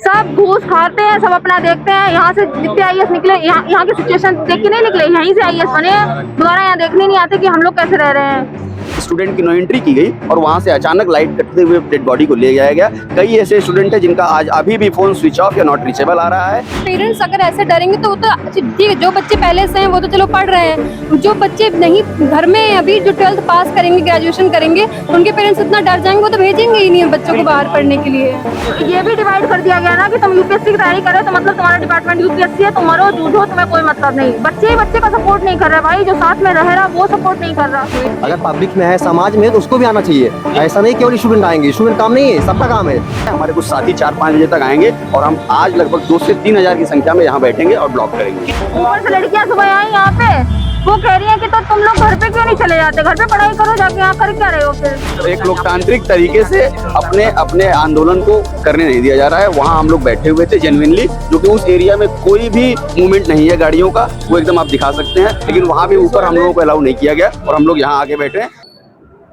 सब घूस खाते हैं, सब अपना देखते हैं। यहाँ से जितने आईएएस निकले, यहाँ की सिचुएशन देख के नहीं निकले, यहीं से आईएएस बने हैं। दोबारा यहाँ देखने नहीं आते कि हम लोग कैसे रह रहे हैं। स्टूडेंट की नो एंट्री की गई और वहां से अचानक लाइट कटते हुए डेड बॉडी को ले जाया गया। कई ऐसे स्टूडेंट हैं जिनका आज अभी भी फोन स्विच ऑफ या नॉट रीचेबल आ रहा है। पेरेंट्स अगर ऐसे डरेंगे तो वो तो ठीक है, जो बच्चे पहले से हैं वो तो चलो पढ़ रहे हैं, जो बच्चे नहीं घर में अभी जो 12th पास करेंगे, ग्रेजुएशन करेंगे, उनके पेरेंट्स इतना डर जाएंगे, वो तो भेजेंगे ही नहीं बच्चों को बाहर पढ़ने के लिए। ये भी डिवाइड कर दिया गया ना कि तुम यूपीएससी की तैयारी करे तो मतलब तुम्हारा डिपार्टमेंट यूपीएससी है, तुम मरो जूझो, तुम्हें कोई मतलब नहीं। बच्चे का सपोर्ट नहीं कर रहा भाई, जो साथ में रह रहा वो सपोर्ट नहीं कर रहा। अगर पब्लिक में है, समाज में है, तो उसको भी आना चाहिए। ऐसा नहीं केवल स्टूडेंट आएंगे, स्टूडेंट काम नहीं है, सबका काम है। हमारे कुछ साथी 4-5 बजे तक आएंगे और हम आज लगभग 2 से 3 हजार की संख्या में यहाँ बैठेंगे और ब्लॉक करेंगे। ऊपर से लड़कियां सुबह आई यहाँ पे, वो कह रही है कि तो तुम लोग घर पे क्यों नहीं चले जाते, घर पे पढ़ाई करो, जाके यहाँ कर क्या रहे हो फिर। एक लोकतांत्रिक तरीके से अपने आंदोलन को करने नहीं दिया जा रहा है। वहाँ हम लोग बैठे हुए थे जेन्युइनली, जो कि उस एरिया में कोई भी मूवमेंट नहीं है गाड़ियों का, वो एकदम आप दिखा सकते हैं, लेकिन वहाँ भी ऊपर हम लोगों को अलाउ नहीं किया गया और हम लोग यहाँ आके बैठे हैं।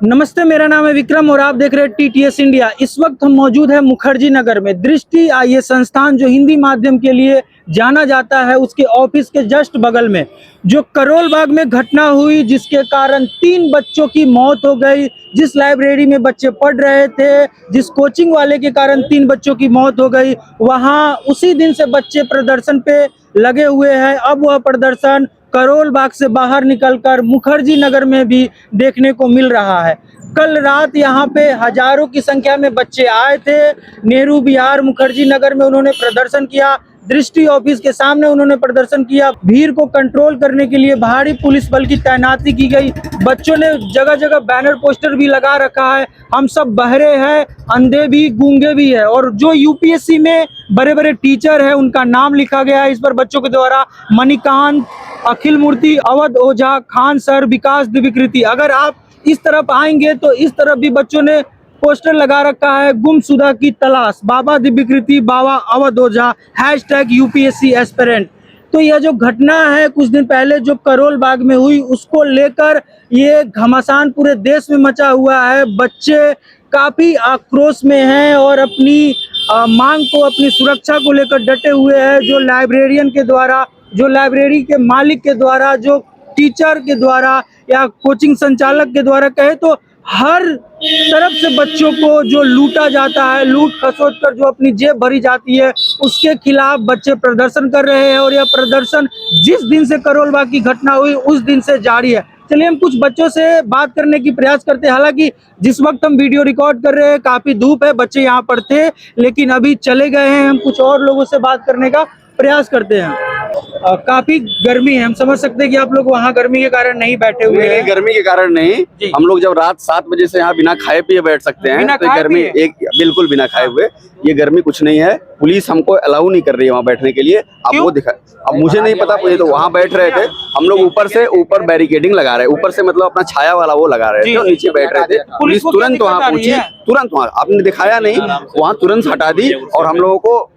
नमस्ते, मेरा नाम है विक्रम और आप देख रहे हैं टीटीएस इंडिया। इस वक्त हम मौजूद हैं मुखर्जी नगर में। दृष्टि ये संस्थान जो हिंदी माध्यम के लिए जाना जाता है, उसके ऑफिस के जस्ट बगल में जो करोल बाग में घटना हुई, जिसके कारण 3 बच्चों की मौत हो गई। जिस लाइब्रेरी में बच्चे पढ़ रहे थे, जिस कोचिंग वाले के कारण 3 बच्चों की मौत हो गई, वहाँ उसी दिन से बच्चे प्रदर्शन पे लगे हुए हैं। अब वह प्रदर्शन करोल बाग से बाहर निकलकर मुखर्जी नगर में भी देखने को मिल रहा है। कल रात यहाँ पे हजारों की संख्या में बच्चे आए थे। नेहरू विहार मुखर्जी नगर में उन्होंने प्रदर्शन किया, दृष्टि ऑफिस के सामने उन्होंने प्रदर्शन किया। भीड़ को कंट्रोल करने के लिए भारी पुलिस बल की तैनाती की गई। बच्चों ने जगह जगह बैनर पोस्टर भी लगा रखा है, हम सब बहरे हैं, अंधे भी, गूंगे भी है। और जो यूपीएससी में बड़े बड़े टीचर हैं, उनका नाम लिखा गया है इस पर बच्चों के द्वारा। मणिकांत, अखिल मूर्ति, अवध ओझा, खान सर, विकास दिव्यकृति। अगर आप इस तरफ आएंगे तो इस तरफ भी बच्चों ने पोस्टर लगा रखा है, गुमशुदा की तलाश, बाबा दिव्यकृति, बाबा अवध ओझा, #यूपीएससी एस्पिरेंट। तो यह जो घटना है कुछ दिन पहले जो करोल बाग में हुई, उसको लेकर ये घमासान पूरे देश में मचा हुआ है। बच्चे काफी आक्रोश में हैं और अपनी मांग को, अपनी सुरक्षा को लेकर डटे हुए हैं। जो लाइब्रेरियन के द्वारा, जो लाइब्रेरी के मालिक के द्वारा, जो टीचर के द्वारा या कोचिंग संचालक के द्वारा कहे तो हर तरफ से बच्चों को जो लूटा जाता है, लूट खसोट कर जो अपनी जेब भरी जाती है, उसके खिलाफ बच्चे प्रदर्शन कर रहे हैं। और यह प्रदर्शन जिस दिन से करोल बाग की घटना हुई उस दिन से जारी है। चलिए हम कुछ बच्चों से बात करने की प्रयास करते हैं। हालांकि जिस वक्त हम वीडियो रिकॉर्ड कर रहे हैं काफी धूप है, बच्चे यहाँ पर थे लेकिन अभी चले गए हैं। हम कुछ और लोगों से बात करने का प्रयास करते हैं। काफी गर्मी है, हम समझ सकते हैं कि आप लोग वहाँ गर्मी के कारण नहीं बैठे हुए हैं। गर्मी के कारण नहीं, हम लोग जब रात 7 बजे से यहाँ बिना खाए पिए बैठ सकते हैं, तो गर्मी एक बिल्कुल बिना खाए हुए, ये गर्मी कुछ नहीं है। पुलिस हमको अलाउ नहीं कर रही है वहाँ बैठने के लिए। अब वो दिखा, अब मुझे नहीं पता, ये तो वहाँ बैठ रहे थे। हम लोग ऊपर बैरिकेडिंग लगा रहे, ऊपर से मतलब अपना छाया वाला वो लगा रहे थे, नीचे बैठ रहे थे। पुलिस तुरंत वहाँ पहुंची, तुरंत वहाँ, आपने दिखाया नहीं, वहाँ तुरंत हटा दी और हम लोगों को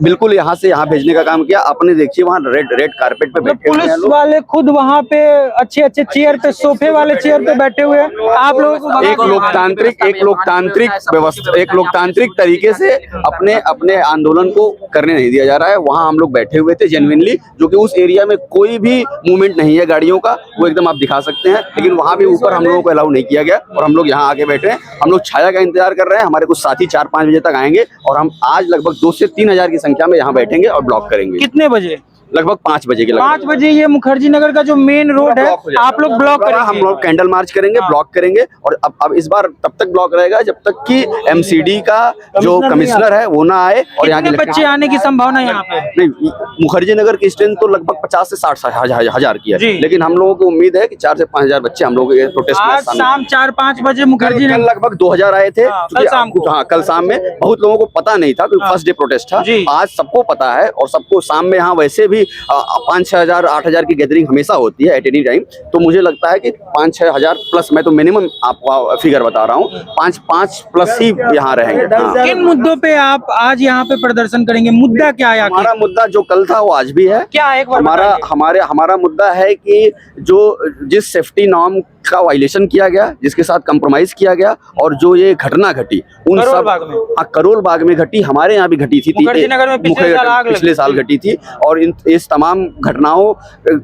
बिल्कुल यहाँ से यहाँ भेजने का काम किया। आपने देखिए वहाँ रेड कारपेट पे बैठे हुए हैं पुलिस वाले, खुद वहाँ पे अच्छे चेयर पे, सोफे वाले चेयर पे बैठे हुए हैं। आप लोगों को एक लोकतांत्रिक व्यवस्था, एक लोकतांत्रिक तरीके से अपने आंदोलन को करने नहीं दिया जा रहा है। वहाँ हम लोग बैठे हुए थे जेन्युइनली, जो कि उस एरिया में कोई भी मूवमेंट नहीं है गाड़ियों का, वो एकदम आप दिखा सकते हैं, लेकिन वहाँ भी ऊपर हम लोगों को अलाउ नहीं किया गया और हम लोग यहाँ आके बैठे हैं। हम लोग छाया का इंतजार कर रहे हैं। हमारे कुछ साथी 4-5 बजे तक आएंगे और हम आज लगभग 2 से 3 हजार की संख्या में यहाँ बैठेंगे और ब्लॉक करेंगे। कितने बजे? लगभग 5 बजे के लगभग। 5 बजे ये मुखर्जी नगर का जो मेन रोड है आप लोग ब्लॉक करेंगे? हम लोग कैंडल मार्च करेंगे, ब्लॉक करेंगे। और अब इस बार तब तक ब्लॉक रहेगा जब तक कि एमसीडी का जो कमिश्नर है वो ना आए। और यहाँ के बच्चे आने की संभावना यहाँ पे नहीं, मुखर्जी नगर की स्ट्रेंथ तो लगभग 50 से 60 हजार की है, लेकिन हम लोगों को उम्मीद है कि 4 से 5 हजार बच्चे हम लोग प्रोटेस्ट में शाम 4-5 बजे मुखर्जी नगर लगभग 2000 आए थे कल शाम को। हाँ, कल शाम में बहुत लोगों को पता नहीं था क्योंकि फर्स्ट डे प्रोटेस्ट था। आज सबको पता है और सबको शाम में यहाँ वैसे भी 5-6 हजार 8 हजार की गैदरिंग हमेशा होती है एट एनी टाइम। तो मुझे लगता है कि 5-6 हजार प्लस, मैं तो मिनिमम आपको फिगर बता रहा हूँ, 5 प्लस ही यहाँ रहेंगे। किन मुद्दों पे आप आज यहाँ पे प्रदर्शन करेंगे? मुद्दा क्या है? हमारा मुद्दा जो कल था वो आज भी है। क्या है? हमारा मुद्दा है कि जो जिस सेफ्टी नॉर्म का वायलेशन किया गया, जिसके साथ कंप्रोमाइज किया गया, और जो ये घटना घटी उन करोल सब बाग में। करोल बाग में घटी, हमारे यहाँ भी घटी थी, मुखर्जी नगर में पिछले साल घटी थी। और इस तमाम घटनाओं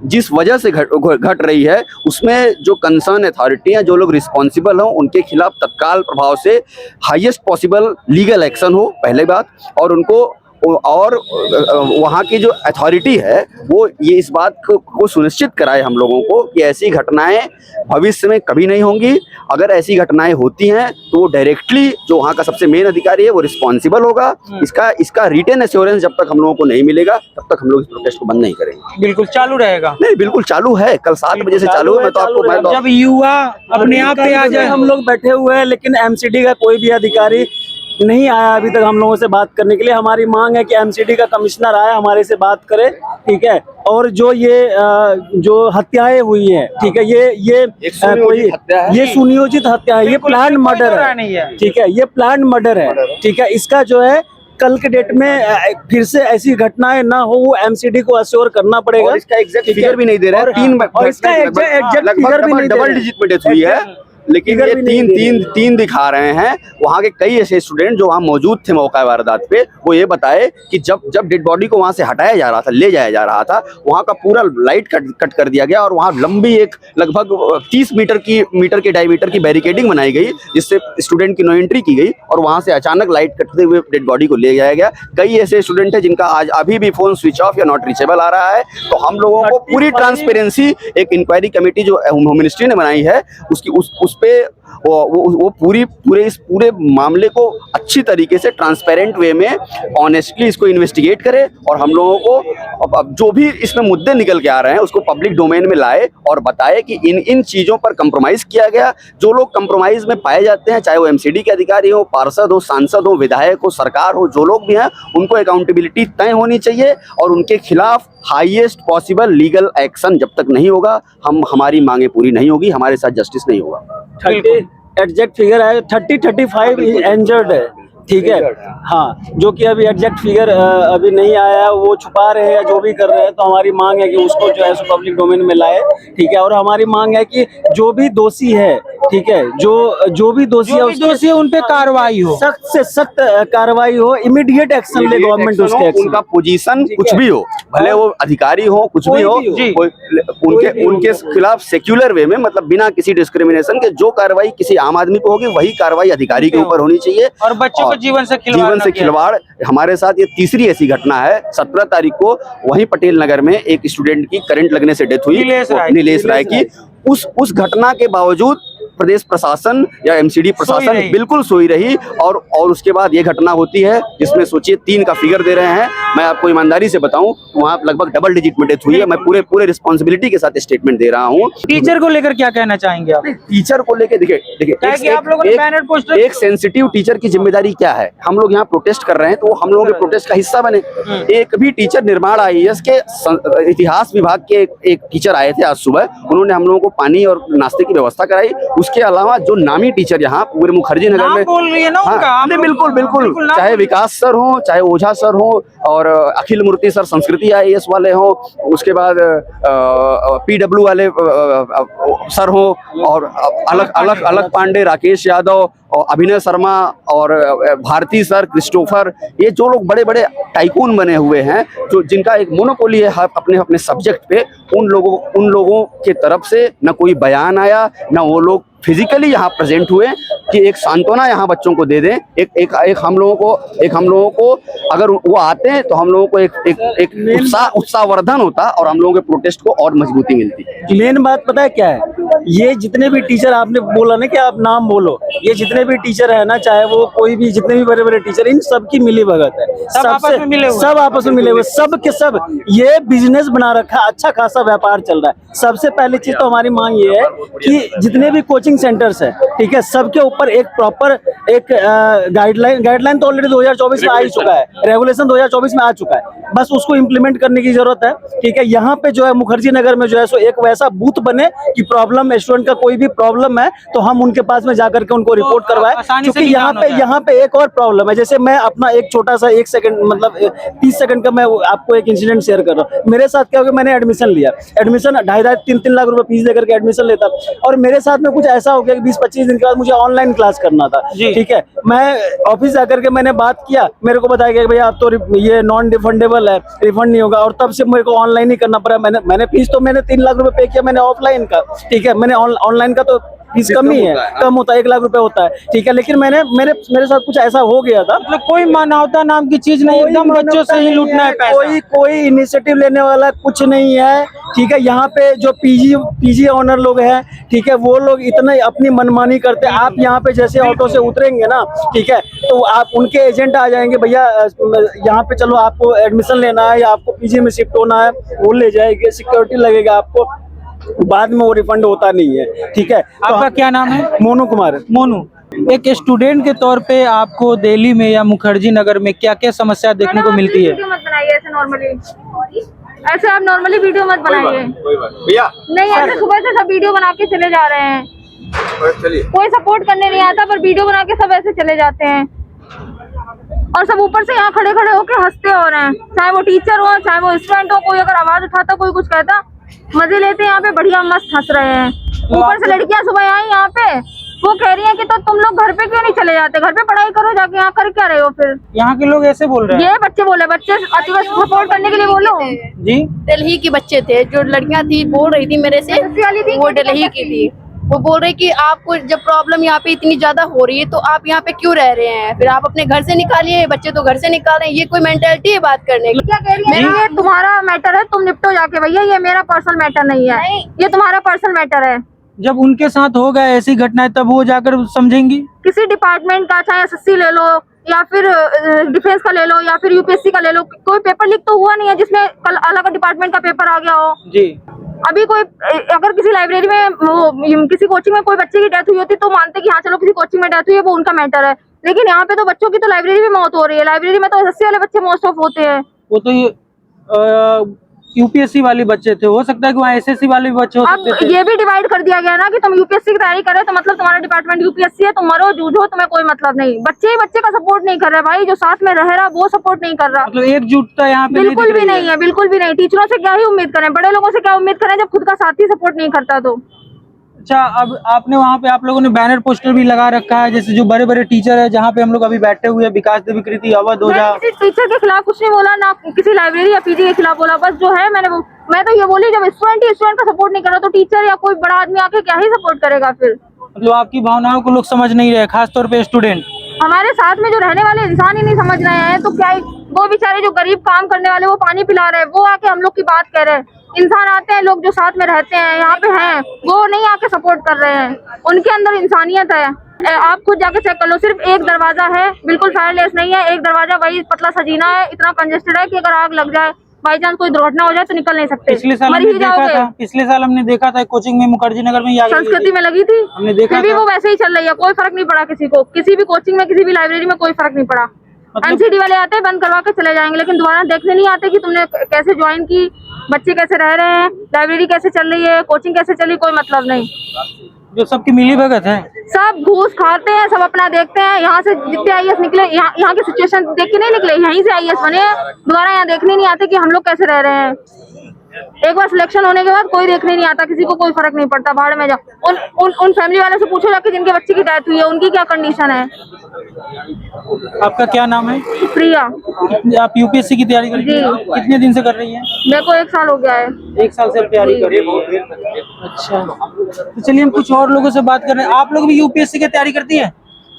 जिस वजह से घट रही है, उसमें जो कंसर्न अथॉरिटी है, जो लोग रिस्पॉन्सिबल हो, उनके खिलाफ तत्काल प्रभाव से हाईएस्ट पॉसिबल लीगल एक्शन हो, पहले बात। और उनको और वहाँ की जो अथॉरिटी है वो ये इस बात को सुनिश्चित कराए हम लोगों को कि ऐसी घटनाएं भविष्य में कभी नहीं होंगी। अगर ऐसी घटनाएं होती हैं तो वो डायरेक्टली जो वहाँ का सबसे मेन अधिकारी है वो रिस्पॉन्सिबल होगा। इसका रिटेन एश्योरेंस जब तक हम लोगों को नहीं मिलेगा तब तक हम लोग इस प्रोटेस्ट को बंद नहीं करेंगे। बिल्कुल चालू रहेगा? नहीं, बिल्कुल चालू है, कल 7 बजे से चालू है। जब युवा अपने आप पे आ जाए। हम लोग बैठे हुए हैं, लेकिन एमसीडी का कोई भी अधिकारी नहीं आया अभी तक हम लोगों से बात करने के लिए। हमारी मांग है कि एमसीडी का कमिश्नर आए, हमारे से बात करे, ठीक है। और जो जो हत्याएं हुई हैं, ठीक है, ये सुनियोजित हत्या है, ये प्लान मर्डर है, ठीक है, ये प्लान मर्डर है, ठीक है। इसका जो है कल के डेट में फिर से ऐसी घटनाएं ना हो, वो एमसीडी को अश्योर करना पड़ेगा। और इसका एग्जैक्ट फिगर भी नहीं दे रहा है, और इसका एग्जैक्ट फिगर भी नहीं दे रहा है। डबल डिजिट में डेथ हुई है, लेकिन ये तीन दिखा रहे हैं। वहाँ के कई ऐसे स्टूडेंट जो वहाँ मौजूद थे मौका वारदात पे, वो ये बताए कि जब डेड बॉडी को वहाँ से हटाया जा रहा था, ले जाया जा रहा था, वहाँ का पूरा लाइट कट कर दिया गया और वहाँ लंबी एक लगभग 30 मीटर के डायमीटर की बैरिकेडिंग बनाई गई, जिससे स्टूडेंट की नो एंट्री की गई और वहाँ से अचानक लाइट कटते हुए डेड बॉडी को ले जाया गया। कई ऐसे स्टूडेंट है जिनका आज अभी भी फोन स्विच ऑफ या नॉट रीचेबल आ रहा है। तो हम लोगों को पूरी ट्रांसपेरेंसी, एक इंक्वायरी कमेटी जो होम मिनिस्ट्री ने बनाई है उस पे वो पूरे मामले को अच्छी तरीके से ट्रांसपेरेंट वे में ऑनेस्टली इसको इन्वेस्टिगेट करे और हम लोगों को अब जो भी इसमें मुद्दे निकल के आ रहे हैं उसको पब्लिक डोमेन में लाए और बताए कि इन चीज़ों पर कंप्रोमाइज़ किया गया। जो लोग कंप्रोमाइज़ में पाए जाते हैं, चाहे वो एमसीडी के अधिकारी हो, पार्षद हो, सांसद हो, विधायक हो, सरकार हो, जो लोग भी हैं, उनको अकाउंटेबिलिटी तय होनी चाहिए और उनके खिलाफ हाईएस्ट पॉसिबल लीगल एक्शन जब तक नहीं होगा, हमारी मांगे पूरी नहीं होगी, हमारे साथ जस्टिस नहीं होगा। 30 एग्जैक्ट फिगर है, 35 इंजर्ड है, ठीक है। हाँ, जो कि अभी एग्जैक्ट फिगर अभी नहीं आया, वो छुपा रहे हैं, जो भी कर रहे हैं। तो हमारी मांग है कि उसको जो है सो पब्लिक डोमेन में लाए, ठीक है। और हमारी मांग है कि जो भी दोषी है, ठीक है, जो भी दोषी है उन पे कार्रवाई हो, सख्त से सख्त कार्रवाई हो, इमीडिएट एक्शन ले गवर्नमेंट उसके। उनका पोजीशन कुछ भी हो, भले वो अधिकारी हो, कुछ भी हो, उनके खिलाफ सेक्युलर वे में, मतलब बिना किसी डिस्क्रिमिनेशन के जो कार्रवाई किसी आम आदमी को होगी वही कार्रवाई अधिकारी के ऊपर होनी चाहिए। और बच्चों को जीवन से खिलवाड़। हमारे साथ ये तीसरी ऐसी घटना है। 17 तारीख को वहीं पटेल नगर में एक स्टूडेंट की करंट लगने से डेथ हुई, नीलेश राय की। उस घटना के बावजूद प्रदेश प्रशासन या एमसीडी प्रशासन बिल्कुल सोई रही और उसके बाद ये घटना होती है जिसमें सोचिए 3 का फिगर दे रहे हैं। मैं आपको ईमानदारी से बताऊं, वहाँ लगभग डबल डिजिट में डेथ हुई है। मैं पूरे रिस्पॉन्सिबिलिटी के साथ स्टेटमेंट दे रहा हूँ। टीचर को लेकर क्या कहना चाहेंगे आप? टीचर को लेकर देखिए एक सेंसिटिव टीचर की जिम्मेदारी क्या है। हम लोग यहाँ प्रोटेस्ट कर रहे हैं तो वो हम लोगों के प्रोटेस्ट का हिस्सा बने। एक भी टीचर, निर्माण IAS के इतिहास विभाग के एक टीचर आए थे आज सुबह, उन्होंने हम लोगों को पानी और नाश्ते की व्यवस्था कराई। उसके अलावा जो नामी टीचर यहाँ पूरे मुखर्जी नगर में बोल रही है ना उनका, बिल्कुल चाहे विकास सर हो, चाहे ओझा सर हो और अखिल मूर्ति सर संस्कृति IAS वाले हो, उसके बाद PW वाले सर हो और अलग पांडे, राकेश यादव और अभिनय शर्मा और भारती सर, क्रिस्टोफर, ये जो लोग बड़े बड़े टाइकून बने हुए हैं, जो जिनका एक मोनोपोली है अपने सब्जेक्ट पे, उन लोगों के तरफ से न कोई बयान आया, न वो लोग फिजिकली यहाँ प्रेजेंट हुए कि एक सांत्वना यहाँ बच्चों को दे दें। एक हम लोगों को अगर वो आते हैं तो हम लोगों को एक उत्साहवर्धन होता और हम लोगों के प्रोटेस्ट को और मजबूती मिलती। मेन बात पता है क्या है, ये जितने भी टीचर, आपने बोला ना कि आप नाम बोलो, ये जितने भी टीचर है ना, चाहे वो कोई भी, जितने भी बड़े बड़े टीचर, इन सब की मिली भगत है, सब आपस में मिले हुए, सब के सब ये बिजनेस बना रखा, अच्छा खासा व्यापार चल रहा है। सबसे पहली चीज तो हमारी मांग ये है कि जितने भी कोचिंग सेंटर्स है, ठीक है, सबके ऊपर एक प्रॉपर एक गाइडलाइन तो ऑलरेडी 2024 में आ ही चुका है, रेगुलेशन 2024 में आ चुका है, बस उसको इम्प्लीमेंट करने की जरूरत है। ठीक है, यहाँ पे जो है मुखर्जी नगर में जो है सो एक वैसा बूथ बने कि प्रॉब्लम स्टूडेंट का कोई भी प्रॉब्लम है तो हम उनके पास में जाकर के उनको रिपोर्ट करवाएं। आसानी से क्योंकि निदान होता है। यहाँ पे एक और प्रॉब्लम है, जैसे मैं अपना एक छोटा सा 1 सेकंड मतलब 30 सेकंड का मैं आपको एक इंसिडेंट शेयर कर रहा हूँ। मेरे साथ क्या हो गया, मैंने एडमिशन लिया, एडमिशन 2.5-3 लाख रुपए फीस लेकर के एडमिशन लेता, और मेरे साथ में कुछ ऐसा हो गया कि 20-25 दिन के बाद मुझे ऑनलाइन क्लास करना था। ठीक है, मैं ऑफिस जाकर के मैंने बात किया, मेरे को बताया गया भैया आप तो ये नॉन रिफंडेबल है, रिफंड नहीं होगा, और तब से मेरे को ऑनलाइन ही करना पड़ा। मैंने फीस तो मैंने 3 लाख रुपए पे किया मैंने ऑफलाइन का। ठीक है, मैंने ऑनलाइन का तो फीस कम ही है, कम होता है, 1 लाख रुपए होता है। ठीक है, लेकिन मेरे साथ कुछ ऐसा हो गया था, मतलब कोई मानवता नाम की चीज नहीं, एकदम बच्चों से ही लूटना है पैसा। कोई इनिशिएटिव लेने वाला कुछ नहीं है। ठीक है, यहाँ पे जो पीजी ऑनर लोग हैं, ठीक है, वो लोग इतना अपनी मनमानी करते हैं। आप यहाँ पे जैसे ऑटो से उतरेंगे ना, ठीक है, तो आप उनके एजेंट आ जाएंगे, भैया यहाँ पे चलो आपको एडमिशन लेना है या आपको पीजी में शिफ्ट होना है, वो ले जाएंगे, सिक्योरिटी लगेगा आपको, बाद में वो रिफंड होता नहीं है। ठीक है, आपका क्या नाम है? मोनू कुमार। मोनू, एक स्टूडेंट के तौर पे आपको दिल्ली में या मुखर्जी नगर में क्या क्या समस्या देखने को मिलती है? वीडियो मत बनाइए ऐसे नॉर्मली, ऐसे आप नॉर्मली वीडियो मत बनाइए। भैया नहीं, ऐसे सुबह से सब वीडियो बना के चले जा रहे हैं, कोई सपोर्ट करने नहीं आता, पर वीडियो बना के सब ऐसे चले जाते हैं, और सब ऊपर से यहाँ खड़े खड़े होके हंसते हो रहे हैं, चाहे वो टीचर हो चाहे वो स्टूडेंट हो। कोई अगर आवाज उठाता, कोई कुछ कहता, मजे लेते हैं यहाँ पे, बढ़िया मस्त हंस रहे हैं। ऊपर से लड़कियां सुबह आई यहाँ पे, वो कह रही हैं कि तो तुम लोग घर पे क्यों नहीं चले जाते, घर पे पढ़ाई करो जाके, यहाँ कर क्या रहे हो फिर? यहाँ के लोग ऐसे बोल रहे हैं। ये बच्चे बोले, बच्चे सपोर्ट करने के लिए बोलो जी। दिल्ली के बच्चे थे, जो लड़कियां थी बोल रही थी मेरे से, वो दिल्ली की थी, वो बोल रहे कि आपको जब प्रॉब्लम यहाँ पे इतनी ज्यादा हो रही है तो आप यहाँ पे क्यों रह रहे हैं, फिर आप अपने घर से निकालिए, बच्चे तो घर से निकाल रहे हैं। ये कोई मेंटालिटी है बात करने की? क्या कह रही है? ये तुम्हारा मैटर है, तुम निपटो जाके भैया, ये मेरा पर्सनल मैटर नहीं है, ये तुम्हारा पर्सनल मैटर है। जब उनके साथ होगा ऐसी घटनाएं तब वो जाकर समझेंगी। किसी डिपार्टमेंट का, चाहे एसएससी ले लो या फिर डिफेंस का ले लो या फिर यूपीएससी का ले लो, कोई पेपर लीक तो हुआ नहीं है जिसमें कल अलग डिपार्टमेंट का पेपर आ गया हो जी। अभी कोई अगर किसी लाइब्रेरी में किसी कोचिंग में कोई बच्चे की डेथ हुई होती तो मानते कि हाँ चलो किसी कोचिंग में डेथ हुई है, वो उनका मैटर है, लेकिन यहाँ पे तो बच्चों की तो लाइब्रेरी में मौत हो रही है, लाइब्रेरी में तो एसएससी वाले बच्चे मोस्ट ऑफ होते हैं। वो तो यूपीएससी वाले बच्चे थे, हो सकता है कि वहाँ एसएससी वाले भी बच्चे हो सकते थे। ये भी डिवाइड कर दिया गया ना कि तुम यूपीएससी की तैयारी करे तो मतलब तुम्हारा डिपार्टमेंट यूपीएससी है, तुम मरो जूझो, तुम्हें कोई मतलब नहीं। बच्चे ही बच्चे का सपोर्ट नहीं कर रहे भाई, जो साथ में रह रहा वो सपोर्ट नहीं कर रहा, मतलब एकजुटता यहाँ पे बिल्कुल भी नहीं है, बिल्कुल भी नहीं। टीचरों से क्या ही उम्मीद करें, बड़े लोगों से क्या उम्मीद करें जब खुद का साथी सपोर्ट नहीं करता तो। अच्छा, अब आपने वहाँ पे आप लोगों ने बैनर पोस्टर भी लगा रखा है, जैसे जो बड़े बड़े टीचर है जहाँ पे हम लोग अभी बैठे हुए हैं, विकास देवी कृति, अवध ओझा। किसी टीचर के खिलाफ कुछ नहीं बोला, ना किसी लाइब्रेरी या पीजी के खिलाफ बोला, बस जो है मैं तो ये बोली जब स्टूडेंट का सपोर्ट नहीं कर रहा तो टीचर या कोई बड़ा आदमी आके क्या ही सपोर्ट करेगा फिर। मतलब आपकी भावनाओं को लोग समझ नहीं रहे, खासतौर पे स्टूडेंट। हमारे साथ में जो रहने वाले इंसान ही नहीं समझ रहे हैं तो क्या वो बेचारे जो गरीब काम करने वाले वो पानी पिला रहे हैं, वो आके हम लोग की बात कह रहे हैं। इंसान आते हैं, लोग जो साथ में रहते हैं यहाँ पे हैं, वो नहीं आके सपोर्ट कर रहे हैं, उनके अंदर इंसानियत है। आप खुद जाके चेक कर लो, सिर्फ एक दरवाजा है, बिल्कुल फायरलेस नहीं है, एक दरवाजा वही पतला सजीना है, इतना कंजेस्टेड है कि अगर आग लग जाए, बाई चांस कोई दुर्घटना हो जाए तो निकल नहीं सकते, पिछले साल हमने देखा था कोचिंग में मुखर्जी नगर में संस्कृति में लगी थी, हमने देखा फिर भी वो वैसे ही चल रही है, कोई फर्क नहीं पड़ा किसी को, किसी भी कोचिंग में किसी भी लाइब्रेरी में कोई फर्क नहीं पड़ा। एमसीडी वाले आते हैं बंद करवा के चले जाएंगे, लेकिन दोबारा देखने नहीं आते कि तुमने कैसे ज्वाइन की, बच्चे कैसे रह रहे हैं, लाइब्रेरी कैसे चल रही है, कोचिंग कैसे चली, कोई मतलब नहीं। जो सबकी मिली भगत है, सब घूस खाते हैं, सब अपना देखते हैं। यहाँ से जितने आईएएस निकले, यहाँ की सिचुएशन देख के नहीं निकले, यहीं से आईएएस बने, दोबारा यहाँ देखने नहीं आते कि हम लोग कैसे रह रहे हैं। एक बार सिलेक्शन होने के बाद कोई देखने नहीं आता, किसी को कोई फर्क नहीं पड़ता, भाड़ में जाओ। उन फैमिली वालों से पूछो जाके जिनके बच्चे की डेथ हुई है, उनकी क्या कंडीशन है। आपका क्या नाम है? प्रिया। आप यूपीएससी की तैयारी कर रही हैं? कितने दिन से कर रही हैं? मेरे को 1 साल हो गया है। 1 साल से आप तैयारी कर रही हैं? अच्छा, तो चलिए हम कुछ और लोगों से बात कर रहे हैं। आप लोग भी यूपीएससी की तैयारी करती हैं?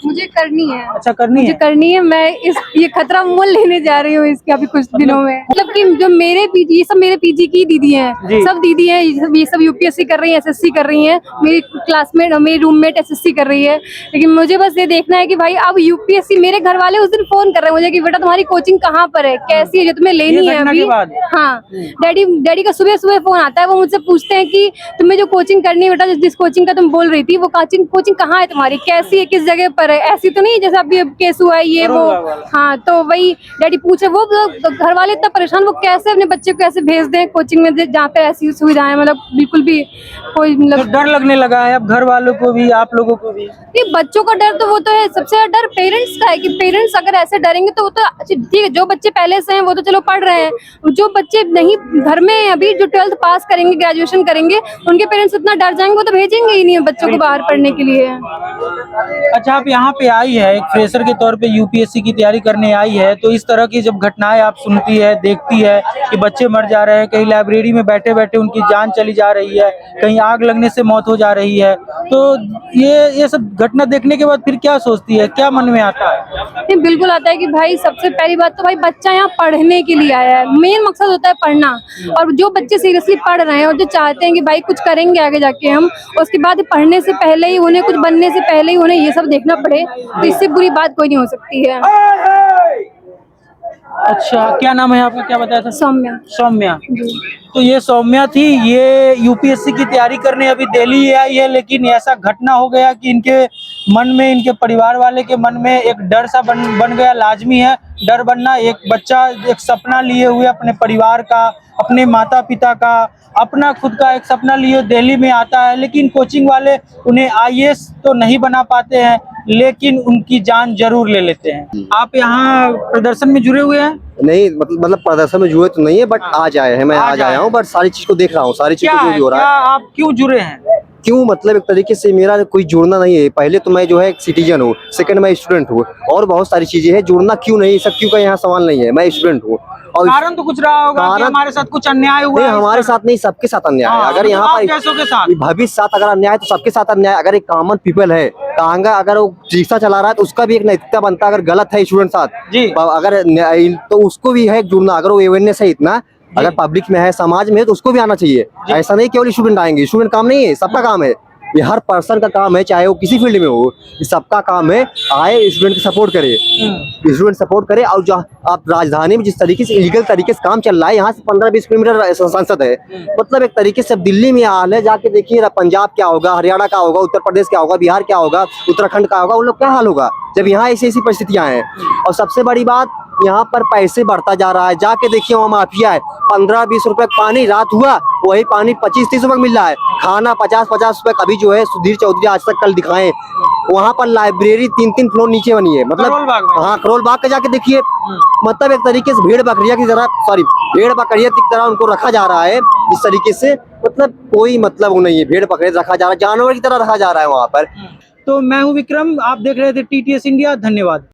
मुझे करनी है। अच्छा, करनी है? मुझे करनी है। मैं ये खतरा मोल लेने जा रही हूँ इसके अभी कुछ दिनों में। मतलब कि जो मेरे पीजी, ये सब मेरे पीजी की दीदी हैं, सब दीदी हैं, ये सब यूपीएससी कर रही हैं, एसएससी कर रही हैं। मेरी क्लासमेट, मेरी रूममेट एसएससी कर रही है। लेकिन मुझे बस ये देखना है कि भाई अब यूपीएससी, मेरे घर वाले उस दिन फोन कर रहे हैं मुझे कि बेटा तुम्हारी कोचिंग कहाँ पर है, कैसी है, जो तुम्हें लेनी है अभी। हाँ, डैडी का सुबह सुबह फोन आता है, वो मुझसे पूछते हैं कि तुम्हें जो कोचिंग करनी है बेटा, जिस कोचिंग का तुम बोल रही थी, वो कोचिंग कहाँ है तुम्हारी, कैसी है, किस जगह पर रहे, ऐसी तो नहीं जैसे अभी केस हुआ है ये वो। हाँ, तो वही डैडी पूछे, वो घर वाले इतना परेशान, वो कैसे अपने बच्चे को ऐसे भेज दें कोचिंग में जहाँ पे ऐसी सुविधाएं, मतलब बिल्कुल भी कोई तो मतलब डर लगने लगा है अब घर वालों को भी, आप लोगों को भी। नहीं, बच्चों का डर तो वो तो है, सबसे ज्यादा डर पेरेंट्स का है कि पेरेंट्स अगर ऐसे डरेंगे तो वो तो ठीक है, जो बच्चे पहले से हैं वो तो चलो पढ़ रहे हैं, जो बच्चे नहीं घर में अभी जो 12th पास करेंगे, ग्रेजुएशन करेंगे, उनके पेरेंट्स इतना डर जाएंगे, वो तो भेजेंगे ही नहीं बच्चों को बाहर पढ़ने के लिए। अच्छा, आप यहाँ पे आई है एक फ्रेशर के तौर पे, यूपीएससी की तैयारी करने आई है, तो इस तरह की जब घटनाएं आप सुनती है, देखती है कि बच्चे मर जा रहे हैं, कहीं लाइब्रेरी में बैठे बैठे उनकी जान चली जा रही है, कहीं आग लगने से मौत हो जा रही है, तो ये सब घटना देखने के बाद फिर क्या सोचती है, क्या मन में आता है? नहीं, बिल्कुल आता है कि भाई सबसे पहली बात तो भाई बच्चा यहाँ पढ़ने के लिए आया है, मेन मकसद होता है पढ़ना, और जो बच्चे सीरियसली पढ़ रहे हैं और जो चाहते हैं कि भाई कुछ करेंगे आगे जाके हम, उसके बाद पढ़ने से पहले ही उन्हें, कुछ बनने से पहले ही उन्हें ये सब देखना पड़े, तो इससे बुरी बात कोई नहीं हो सकती है। अच्छा, क्या नाम है आपका, क्या बताया था? सौम्या। सौम्या। तो ये सौम्या थी, ये यूपीएससी की तैयारी करने अभी दिल्ली आई है, लेकिन ऐसा घटना हो गया कि इनके मन में, इनके परिवार वाले के मन में एक डर सा बन गया। लाजमी है डर बनना, एक बच्चा एक सपना लिए हुए अपने परिवार का, अपने माता पिता का, अपना खुद का एक सपना लिए दिल्ली में आता है, लेकिन कोचिंग वाले उन्हें आईएएस तो नहीं बना पाते हैं, लेकिन उनकी जान जरूर ले लेते हैं। आप यहाँ प्रदर्शन में जुड़े हुए हैं? नहीं, मतलब प्रदर्शन में जुड़े तो नहीं है, बट आज आए हैं, मैं आज आया हूँ, बट सारी चीज को देख रहा हूँ, सारी चीज को जो भी हो रहा है। आप क्यों जुड़े हैं? क्यों मतलब एक तरीके से मेरा कोई जुड़ना नहीं है। पहले तो मैं जो है एक सिटीजन हूँ, सेकंड मैं स्टूडेंट हूँ, और बहुत सारी चीजें हैं। जुड़ना क्यों नहीं, सब क्यों का यहाँ सवाल नहीं है। मैं स्टूडेंट हूँ और कारण तो कुछ रहा होगा कि हमारे साथ कुछ अन्याय हुआ नहीं, है। हमारे साथ नहीं, सबके साथ अन्याय है। अगर यहाँ पर कैसों के साथ भविष्य साथ अगर अन्याय है तो सबके साथ अन्याय। अगर एक कॉमन पीपल है, तांगा अगर वो रिक्शा चला रहा है तो उसका भी एक नैतिकता बनता है। अगर गलत है स्टूडेंट साथ जी, अगर तो उसको भी है जुड़ना। अगर वो अवेयरनेस है इतना, अगर पब्लिक में है, समाज में है, तो उसको भी आना चाहिए। ऐसा नहीं केवल स्टूडेंट आएंगे, स्टूडेंट काम नहीं है, सबका काम है। ये हर पर्सन का काम है, चाहे वो किसी फील्ड में हो, सबका काम है आए स्टूडेंट को सपोर्ट करे, स्टूडेंट सपोर्ट करे। और जो आप राजधानी में जिस तरीके से इलीगल तरीके से काम चल रहा है, यहाँ से 15-20 किलोमीटर संसद है, मतलब एक तरीके से दिल्ली में हाल है, जाके देखिए पंजाब क्या होगा, हरियाणा का होगा, उत्तर प्रदेश क्या होगा, बिहार क्या होगा, उत्तराखंड का होगा, उन लोग क्या हाल होगा जब यहाँ ऐसी ऐसी परिस्थितियां हैं। और सबसे बड़ी बात, यहाँ पर पैसे बढ़ता जा रहा है। जाके देखिए वहाँ माफिया है, 15-20 रुपए पानी, रात हुआ वही पानी 25-30 रुपए मिल रहा है। खाना 50-50 रुपए। कभी जो है सुधीर चौधरी आज तक कल दिखाए, वहाँ पर लाइब्रेरी 3-3 फ्लोर नीचे बनी है, मतलब हाँ, करोल बाग का जाके देखिए। मतलब एक तरीके से भेड़ बकरिया की तरह, सॉरी, भेड़ बकरिया की तरह उनको रखा जा रहा है इस तरीके से, मतलब कोई मतलब वो नहीं है। भेड़ बकरिया रखा जा रहा है, जानवर की तरह रखा जा रहा है वहाँ पर। तो मैं हूँ विक्रम, आप देख रहे थे टीटीएस इंडिया। धन्यवाद।